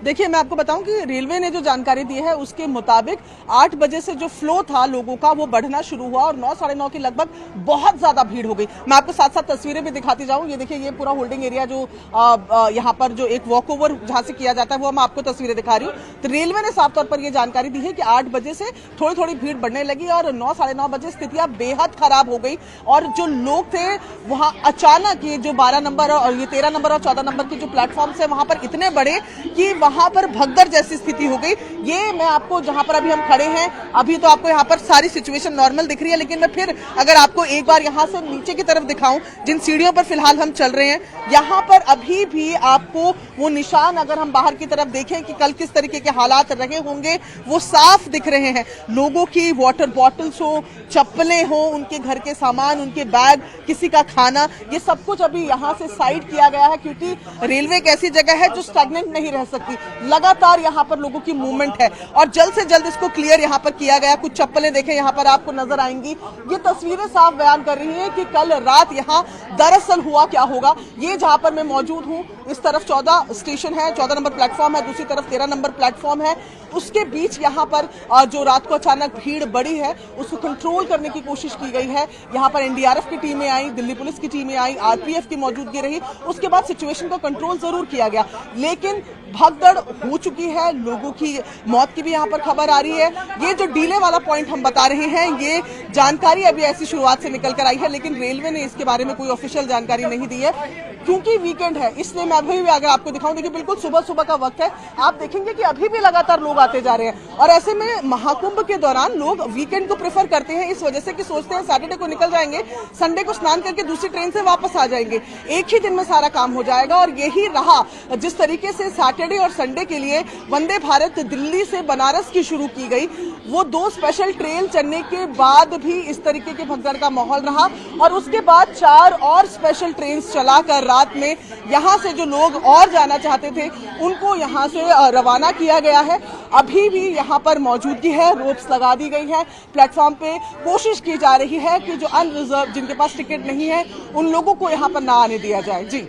देखिए, मैं आपको बताऊं कि रेलवे ने जो जानकारी दी है उसके मुताबिक 8 बजे से जो फ्लो था लोगों का वो बढ़ना शुरू हुआ और 9 साढ़े 9 के लगभग बहुत ज्यादा भीड़ हो गई। मैं आपको साथ साथ तस्वीरें भी दिखाती जाऊं। ये देखिए, ये पूरा होल्डिंग एरिया जो यहाँ पर जो एक वॉक ओवर जहां से किया जाता है वो मैं आपको तस्वीरें दिखा रही हूँ। तो रेलवे ने साफ तौर पर यह जानकारी दी है कि 8 बजे से थोड़ी थोड़ी भीड़ बढ़ने लगी और 9 साढ़े 9 बजे स्थितियां बेहद खराब हो गई और जो लोग थे वहां अचानक ये जो 12 नंबर और ये 13 नंबर और 14 नंबर के जो प्लेटफॉर्म है वहां पर इतने बड़े कि वहां पर भगदड़ जैसी स्थिति हो गई। ये मैं आपको जहां पर अभी हम खड़े हैं, अभी तो आपको यहाँ पर सारी सिचुएशन नॉर्मल दिख रही है, लेकिन मैं फिर अगर आपको एक बार यहाँ से नीचे की तरफ दिखाऊं, जिन सीढ़ियों पर फिलहाल हम चल रहे हैं, यहाँ पर अभी भी आपको वो निशान अगर हम बाहर की तरफ देखें कि कल किस तरीके के हालात रहे होंगे वो साफ दिख रहे हैं। लोगों की वाटर बॉटल्स हो, चप्पलें हो, उनके घर के सामान, उनके बैग, किसी का खाना, ये सब कुछ अभी यहाँ से साइड किया गया है क्योंकि रेलवे एक ऐसी जगह है जो स्टैग्नेंट नहीं रह सकती। लगातार यहाँ पर लोगों की मूवमेंट है और जल्द से जल्द इसको क्लियर यहाँ पर किया गया। कुछ चप्पलें देखें यहाँ पर आपको नजर आएंगी। ये तस्वीरें साफ बयान कर रही हैं कि कल रात यहाँ दरअसल हुआ क्या होगा। ये जहाँ पर मैं मौजूद हूँ, इस तरफ 14 स्टेशन है, 14 नंबर प्लेटफॉर्म है, दूसरी तरफ 13 नंबर प्लेटफॉर्म है। उसके बीच यहाँ पर जो रात को अचानक भीड़ बढ़ी है उसको कंट्रोल करने की कोशिश की गई है। यहाँ पर एनडीआरएफ की टीमें आई, दिल्ली पुलिस की टीमें आई, आरपीएफ की मौजूदगी रही। उसके बाद सिचुएशन को कंट्रोल जरूर किया गया, लेकिन भगदड़ हो चुकी है। लोगों की मौत की भी यहाँ पर खबर आ रही है। ये जो डीले वाला पॉइंट हम बता रहे हैं, ये जानकारी अभी ऐसी शुरुआत से निकल कर आई है, लेकिन रेलवे ने इसके बारे में कोई ऑफिशियल जानकारी नहीं दी है क्योंकि वीकेंड है। इसलिए मैं अभी भी अगर आपको दिखाऊं, देखिए बिल्कुल सुबह सुबह का वक्त है, आप देखेंगे कि अभी भी लगातार लोग आते जा रहे हैं और ऐसे में महाकुंभ के दौरान लोग वीकेंड को प्रेफर करते हैं इस वजह से कि सोचते हैं सैटरडे को निकल जाएंगे, संडे को स्नान करके दूसरी ट्रेन से वापस आ जाएंगे, एक ही दिन में सारा काम हो जाएगा। और यही रहा जिस तरीके से सैटरडे और संडे के लिए वंदे भारत दिल्ली से बनारस की शुरू की गई, वो 2 स्पेशल ट्रेन चलने के बाद भी इस तरीके के भगदड़ का माहौल रहा और उसके बाद 4 और स्पेशल ट्रेन चलाकर रात में यहां से जो लोग और जाना चाहते थे उनको यहां से रवाना किया गया है। अभी भी यहां पर मौजूदगी है, रोप्स लगा दी गई है प्लेटफॉर्म पे। कोशिश की जा रही है कि जो अनरिजर्व, जिनके पास टिकट नहीं है, उन लोगों को यहां पर ना आने दिया जाए। जी,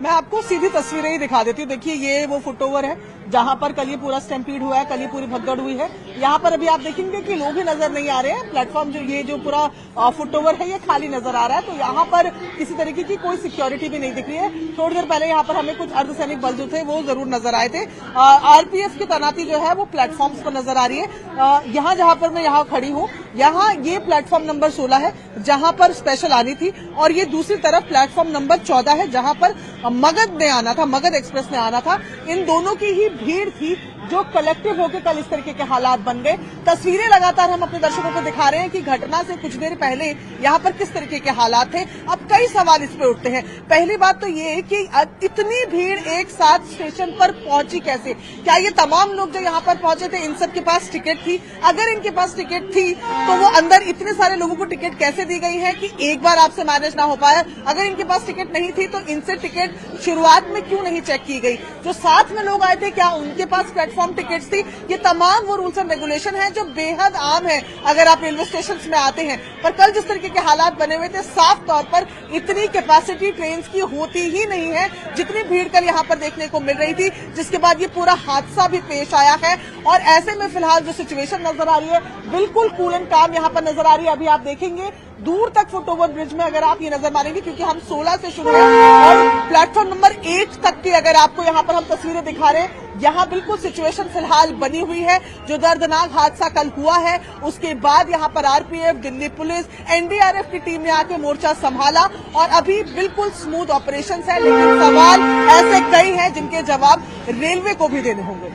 मैं आपको सीधी तस्वीरें ही दिखा देती हूँ। देखिए, ये वो फुटओवर है जहां पर कल ये पूरा स्टैम्पीड हुआ है, कल ये पूरी भगदड़ हुई है। यहाँ पर अभी आप देखेंगे कि लोग ही नजर नहीं आ रहे हैं। प्लेटफॉर्म जो ये जो पूरा फुटओवर है ये खाली नजर आ रहा है, तो यहाँ पर किसी तरीके की कोई सिक्योरिटी भी नहीं दिख रही है। थोड़ी देर पहले यहाँ पर हमें कुछ अर्धसैनिक बल जो थे वो जरूर नजर आए थे। आरपीएफ की तैनाती जो है वो प्लेटफॉर्म्स पर नजर आ रही है। यहाँ जहाँ पर मैं यहाँ खड़ी हूँ, यहाँ ये प्लेटफॉर्म नंबर 16 है जहां पर स्पेशल आनी थी और ये दूसरी तरफ प्लेटफॉर्म नंबर 14 है जहां पर मगध ने आना था, मगध एक्सप्रेस ने आना था। इन दोनों की ही भीड़ थी जो कलेक्टिव होकर कल इस तरीके के हालात बन गए। तस्वीरें लगातार हम अपने दर्शकों को दिखा रहे हैं कि घटना से कुछ देर पहले यहाँ पर किस तरीके के हालात थे। अब कई सवाल इस पे उठते हैं। पहली बात तो ये कि इतनी भीड़ एक साथ स्टेशन पर पहुंची कैसे? क्या ये तमाम लोग जो यहाँ पर पहुंचे थे इन सब के पास टिकट थी? अगर इनके पास टिकट थी तो वो अंदर इतने सारे लोगों को टिकट कैसे दी गई है कि एक बार आपसे मैनेज ना हो पाया? अगर इनके पास टिकट नहीं थी तो इनसे टिकट शुरुआत में क्यों नहीं चेक की गई? जो साथ में लोग आए थे क्या उनके पास प्लेटफॉर्म टिकट्स थी? ये तमाम वो रूल्स एंड रेगुलेशन है जो बेहद आम है अगर आप रेलवे स्टेशन में आते हैं। पर कल जिस तरीके के हालात बने हुए थे, साफ तौर पर इतनी कैपेसिटी ट्रेन की होती ही नहीं है जितनी भीड़ कल यहाँ पर देखने को मिल रही थी, जिसके बाद ये पूरा हादसा भी पेश आया है। और ऐसे में फिलहाल जो सिचुएशन नजर आ रही है बिल्कुल कूल एंड काम यहाँ पर नजर आ रही है। अभी आप देखेंगे दूर तक फुटओवर ब्रिज में अगर आप ये नजर मारेंगे, क्योंकि हम 16 से शुरू हैं और प्लेटफॉर्म नंबर 8 तक की अगर आपको यहाँ पर हम तस्वीरें दिखा रहे हैं, यहाँ बिल्कुल सिचुएशन फिलहाल बनी हुई है। जो दर्दनाक हादसा कल हुआ है उसके बाद यहाँ पर आरपीएफ, दिल्ली पुलिस, एनडीआरएफ की टीम ने आके मोर्चा संभाला और अभी बिल्कुल स्मूथ ऑपरेशन है। लेकिन सवाल ऐसे कई हैं जिनके जवाब रेलवे को भी देने होंगे।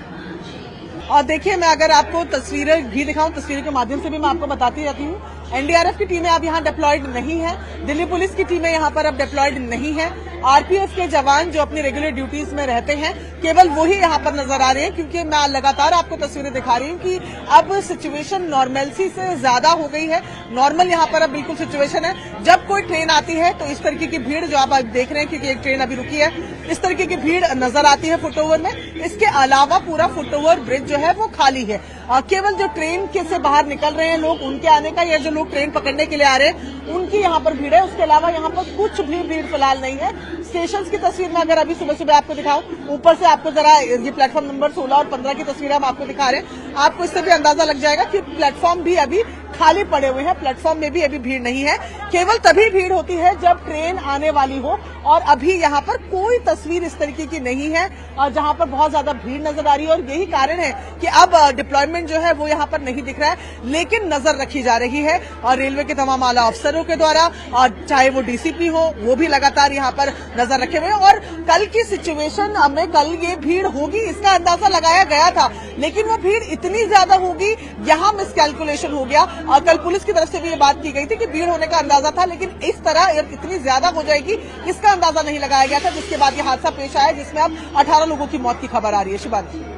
और देखिए, मैं अगर आपको तस्वीरें भी दिखाऊं, तस्वीरों के माध्यम से भी मैं आपको बताती रहती हूँ। एनडीआरएफ की टीमें अब यहाँ डिप्लॉयड नहीं है, दिल्ली पुलिस की टीमें यहाँ पर अब डिप्लॉयड नहीं है। आरपीएफ के जवान जो अपनी रेगुलर ड्यूटीज में रहते हैं केवल वही यहाँ पर नजर आ रहे हैं, क्योंकि मैं लगातार आपको तस्वीरें दिखा रही हूँ कि अब सिचुएशन नॉर्मलसी से ज्यादा हो गई है। नॉर्मल यहाँ पर अब बिल्कुल सिचुएशन है। जब कोई ट्रेन आती है तो इस तरीके की भीड़ जो आप देख रहे हैं, क्योंकि एक ट्रेन अभी रुकी है, इस तरीके की भीड़ नजर आती है फुटओवर में। इसके अलावा पूरा फुटओवर ब्रिज जो है वो खाली है। केवल जो ट्रेन के से बाहर निकल रहे हैं लोग, उनके आने का, या जो लोग ट्रेन पकड़ने के लिए आ रहे हैं उनकी यहाँ पर भीड़ है। उसके अलावा यहाँ पर कुछ भी भीड़ फिलहाल नहीं है। स्टेशन की तस्वीर में अगर अभी सुबह सुबह आपको दिखाऊं, ऊपर से आपको जरा ये प्लेटफॉर्म नंबर 16 और 15 की तस्वीर हम आपको दिखा रहे हैं। आपको इससे भी अंदाजा लग जाएगा कि प्लेटफॉर्म भी अभी खाली पड़े हुए हैं, प्लेटफॉर्म में भी अभी भीड़ नहीं है। केवल तभी भीड़ होती है जब ट्रेन आने वाली हो, और अभी यहाँ पर कोई तस्वीर इस तरीके की नहीं है जहां पर बहुत ज्यादा भीड़ नजर आ रही है। और यही कारण है कि अब डिप्लॉयमेंट जो है वो यहाँ पर नहीं दिख रहा है, लेकिन नजर रखी जा रही है और रेलवे के तमाम आला अफसरों के द्वारा, और चाहे वो डीसीपी हो वो भी लगातार यहाँ पर नजर रखे हुए हैं। और कल की सिचुएशन में कल ये भीड़ होगी इसका अंदाजा लगाया गया था, लेकिन वो भीड़ इतनी ज्यादा होगी यहाँ मिसकैलकुलेशन हो गया। कल पुलिस की तरफ से भी ये बात की गई थी कि भीड़ होने का अंदाजा था, लेकिन इस तरह इतनी ज्यादा हो जाएगी इसका अंदाजा नहीं लगाया गया था, जिसके बाद ये हादसा पेश आया जिसमें अब 18 लोगों की मौत की खबर आ रही है। शिवानी।